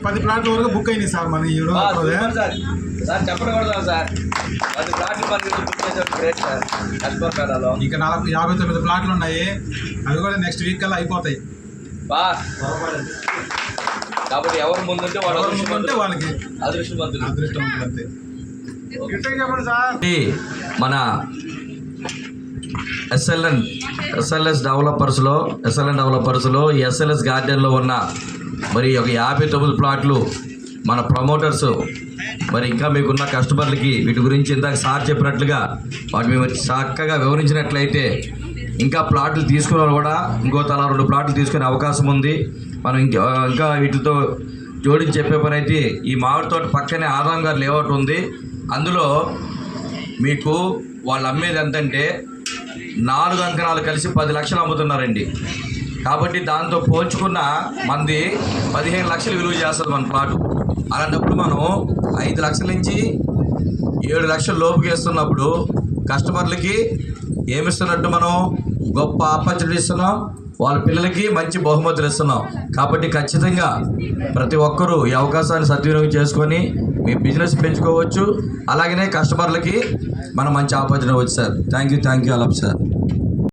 10 ప్లాట్ల వరకు బుక్ అయినాయి సార్ మన ఈ రోజు. సార్ చెప్పకూడదు సార్, 10 ప్లాట్లు బుక్ చేసారు. Great sir. కస్టమర్ ఇంకా 59 ప్లాట్లు ఉన్నాయి, అవి కూడా నెక్స్ట్ వీక్ కల్లా అయిపోతాయి. కాబట్టి ఎవరు ముందుంటే వాళ్ళకి అదృష్టవంతులు అంతే. మన ఎస్ఎల్ఎన్ డెవలపర్స్లో ఎస్ఎల్ఎస్ గార్డెన్లో ఉన్న మరి ఒక 59 ప్లాట్లు మన ప్రమోటర్స్ మరి ఇంకా మీకున్న కస్టమర్లకి వీటి గురించి ఇందాక సార్ చెప్పినట్లుగా వాటి మేము చక్కగా వివరించినట్లయితే ఇంకా ప్లాట్లు తీసుకునే వాళ్ళు కూడా ఇంకో తలా 2 ప్లాట్లు తీసుకునే అవకాశం ఉంది. మనం ఇంకా వీటితో జోడించి చెప్పే పని అయితే ఈ మామిడి తోట పక్కనే ఆదాం గారు లేఅవుట్ ఉంది. అందులో మీకు వాళ్ళు అమ్మేది ఎంతంటే 4 అంకణాలు కలిసి 10 లక్షలు అమ్ముతున్నారండి. కాబట్టి దాంతో పోల్చుకున్న మంది 15 లక్షలు విలువ చేస్తుంది మన ప్లాటు. అలాంటప్పుడు మనం 5 లక్షల నుంచి 7 లక్షల లోపుకి వేస్తున్నప్పుడు కస్టమర్లకి ఏమిస్తున్నట్టు మనం గొప్ప ఆపర్చునిటీ ఇస్తున్నాం, వాళ్ళ పిల్లలకి మంచి బహుమతులు ఇస్తున్నాం. కాబట్టి ఖచ్చితంగా ప్రతి ఒక్కరూ ఈ అవకాశాన్ని సద్వినియోగం చేసుకొని మీ బిజినెస్ పెంచుకోవచ్చు. అలాగనే కస్టమర్లకి మనం మంచి ఆపర్చునిటీ ఇవ్వచ్చు sir. Thank you all of sir.